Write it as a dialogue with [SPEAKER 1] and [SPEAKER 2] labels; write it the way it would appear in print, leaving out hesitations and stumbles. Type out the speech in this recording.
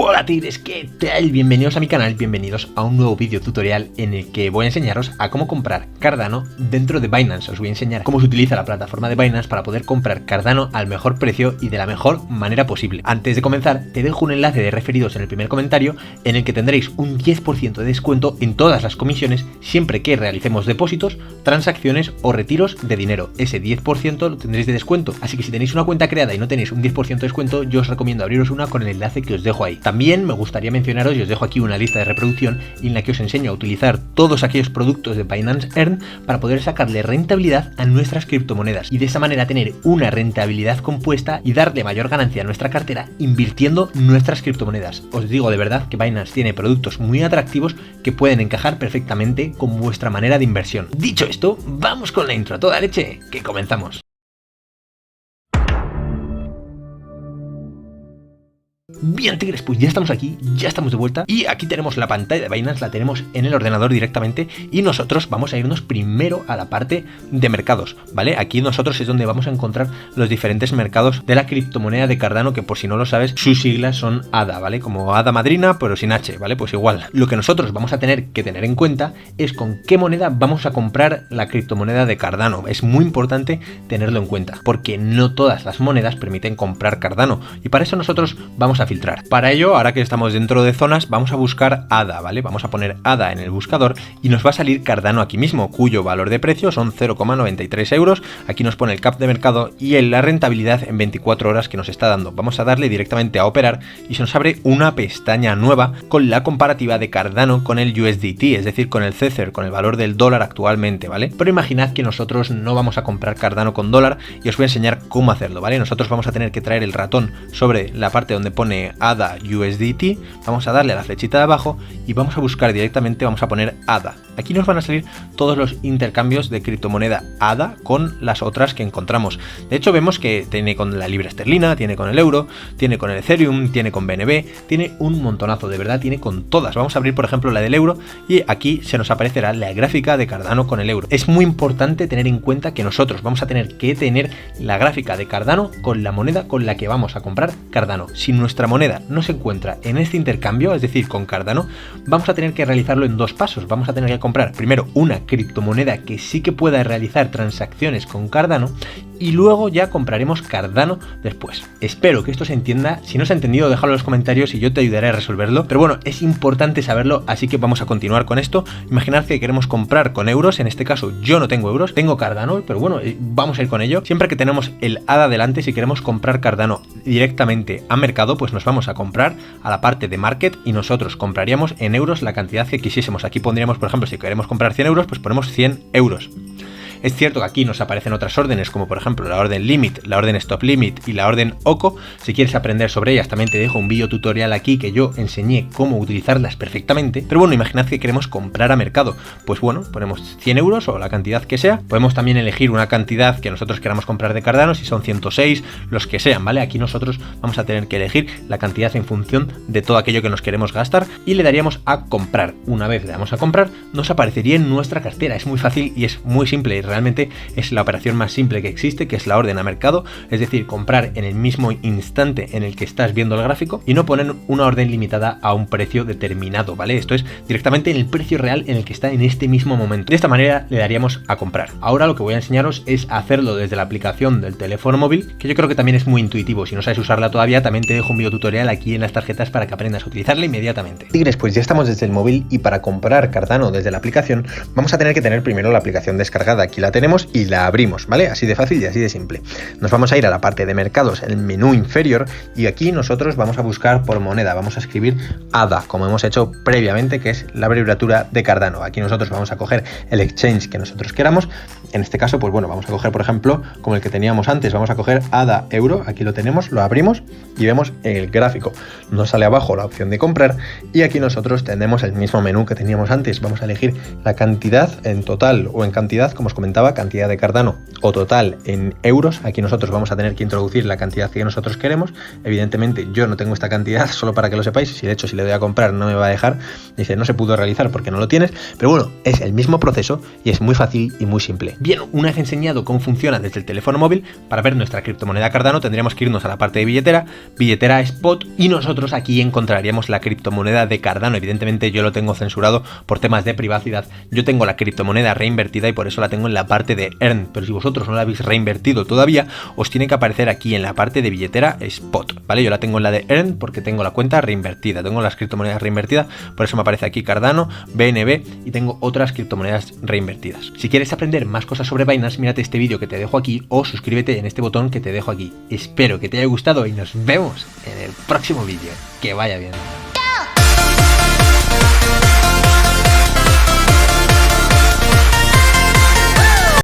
[SPEAKER 1] Hola tigres, ¿qué tal? Bienvenidos a mi canal, bienvenidos a un nuevo vídeo tutorial en el que voy a enseñaros a cómo comprar Cardano dentro de Binance. Os voy a enseñar cómo se utiliza la plataforma de Binance para poder comprar Cardano al mejor precio y de la mejor manera posible. Antes de comenzar, te dejo un enlace de referidos en el primer comentario en el que tendréis un 10% de descuento en todas las comisiones siempre que realicemos depósitos, transacciones o retiros de dinero. Ese 10% lo tendréis de descuento, así que si tenéis una cuenta creada y no tenéis un 10% de descuento, yo os recomiendo abriros una con el enlace que os dejo ahí. También me gustaría mencionaros, y os dejo aquí una lista de reproducción en la que os enseño a utilizar todos aquellos productos de Binance Earn para poder sacarle rentabilidad a nuestras criptomonedas y de esa manera tener una rentabilidad compuesta y darle mayor ganancia a nuestra cartera invirtiendo nuestras criptomonedas. Os digo de verdad que Binance tiene productos muy atractivos que pueden encajar perfectamente con vuestra manera de inversión. Dicho esto, vamos con la intro a toda leche, que comenzamos. Bien tigres, pues ya estamos aquí, ya estamos de vuelta y aquí tenemos la pantalla de Binance, la tenemos en el ordenador directamente y nosotros vamos a irnos primero a la parte de mercados, ¿vale? Aquí nosotros es donde vamos a encontrar los diferentes mercados de la criptomoneda de Cardano, que por si no lo sabes, sus siglas son ADA, ¿vale? Como Hada Madrina, pero sin H, ¿vale? Pues igual. Lo que nosotros vamos a tener que tener en cuenta es con qué moneda vamos a comprar la criptomoneda de Cardano. Es muy importante tenerlo en cuenta, porque no todas las monedas permiten comprar Cardano y para eso nosotros vamos a filtrar. Para ello, ahora que estamos dentro de zonas, vamos a buscar ADA, ¿vale? Vamos a poner ADA en el buscador y nos va a salir Cardano aquí mismo, cuyo valor de precio son 0,93 euros. Aquí nos pone el cap de mercado y la rentabilidad en 24 horas que nos está dando. Vamos a darle directamente a operar y se nos abre una pestaña nueva con la comparativa de Cardano con el USDT, es decir, con el Tether, con el valor del dólar actualmente, ¿vale? Pero imaginad que nosotros no vamos a comprar Cardano con dólar y os voy a enseñar cómo hacerlo, ¿vale? Nosotros vamos a tener que traer el ratón sobre la parte donde pone ADA USDT, vamos a darle a la flechita de abajo y vamos a buscar directamente, vamos a poner ADA. Aquí nos van a salir todos los intercambios de criptomoneda ADA con las otras que encontramos. De hecho vemos que tiene con la libra esterlina, tiene con el euro, tiene con el Ethereum, tiene con BNB, tiene un montonazo, de verdad tiene con todas. Vamos a abrir por ejemplo la del euro y aquí se nos aparecerá la gráfica de Cardano con el euro. Es muy importante tener en cuenta que nosotros vamos a tener que tener la gráfica de Cardano con la moneda con la que vamos a comprar Cardano. Si nuestra moneda no se encuentra en este intercambio, es decir, con Cardano, vamos a tener que realizarlo en dos pasos. Vamos a tener que comprar primero una criptomoneda que sí que pueda realizar transacciones con Cardano y luego ya compraremos Cardano después. Espero que esto se entienda. Si no se ha entendido, déjalo en los comentarios y yo te ayudaré a resolverlo. Pero bueno, es importante saberlo, así que vamos a continuar con esto. Imaginad que queremos comprar con euros, en este caso yo no tengo euros, tengo Cardano, pero bueno, vamos a ir con ello. Siempre que tenemos el ADA delante, si queremos comprar Cardano directamente a mercado, pues nos vamos a comprar a la parte de market y nosotros compraríamos en euros la cantidad que quisiésemos. Aquí pondríamos, por ejemplo, si queremos comprar 100 euros, pues ponemos 100 euros. Es cierto que aquí nos aparecen otras órdenes, como por ejemplo la orden limit, la orden stop limit y la orden OCO. Si quieres aprender sobre ellas, también te dejo un vídeo tutorial aquí que yo enseñé cómo utilizarlas perfectamente. Pero bueno, imaginad que queremos comprar a mercado. Pues bueno, ponemos 100 euros o la cantidad que sea. Podemos también elegir una cantidad que nosotros queramos comprar de Cardano, si son 106, los que sean, ¿vale? Aquí nosotros vamos a tener que elegir la cantidad en función de todo aquello que nos queremos gastar y le daríamos a comprar. Una vez le damos a comprar, nos aparecería en nuestra cartera. Es muy fácil y es muy simple. Realmente es la operación más simple que existe, que es la orden a mercado, es decir, comprar en el mismo instante en el que estás viendo el gráfico y no poner una orden limitada a un precio determinado, ¿vale? Esto es directamente en el precio real en el que está en este mismo momento. De esta manera le daríamos a comprar. Ahora lo que voy a enseñaros es hacerlo desde la aplicación del teléfono móvil, que yo creo que también es muy intuitivo. Si no sabes usarla todavía, también te dejo un video tutorial aquí en las tarjetas para que aprendas a utilizarla inmediatamente. Tigres, pues ya estamos desde el móvil y para comprar Cardano desde la aplicación vamos a tener que tener primero la aplicación descargada. Aquí la tenemos y la abrimos, ¿vale? Así de fácil y así de simple. Nos vamos a ir a la parte de mercados, el menú inferior, y aquí nosotros vamos a buscar por moneda. Vamos a escribir ADA, como hemos hecho previamente, que es la abreviatura de Cardano. Aquí nosotros vamos a coger el exchange que nosotros queramos. En este caso, pues bueno, vamos a coger, por ejemplo, como el que teníamos antes, vamos a coger ADA euro. Aquí lo tenemos, lo abrimos y vemos el gráfico. Nos sale abajo la opción de comprar y aquí nosotros tenemos el mismo menú que teníamos antes. Vamos a elegir la cantidad en total o en cantidad, como os comentaba comentaba, cantidad de Cardano o total en euros. Aquí nosotros vamos a tener que introducir la cantidad que nosotros queremos. Evidentemente yo no tengo esta cantidad, solo para que lo sepáis. Si de hecho si le doy a comprar no me va a dejar, dice no se pudo realizar porque no lo tienes, pero bueno, es el mismo proceso y es muy fácil y muy simple. Bien, una vez enseñado cómo funciona desde el teléfono móvil, para ver nuestra criptomoneda Cardano tendríamos que irnos a la parte de billetera, billetera Spot, y nosotros aquí encontraríamos la criptomoneda de Cardano. Evidentemente yo lo tengo censurado por temas de privacidad. Yo tengo la criptomoneda reinvertida y por eso la tengo en la parte de Earn, pero si vosotros no la habéis reinvertido todavía, os tiene que aparecer aquí en la parte de billetera Spot, ¿vale? Yo la tengo en la de Earn porque tengo la cuenta reinvertida, tengo las criptomonedas reinvertidas, por eso me aparece aquí Cardano, BNB, y tengo otras criptomonedas reinvertidas. Si quieres aprender más cosas sobre Binance, mírate este vídeo que te dejo aquí o suscríbete en este botón que te dejo aquí. Espero que te haya gustado y nos vemos en el próximo vídeo. Que vaya bien.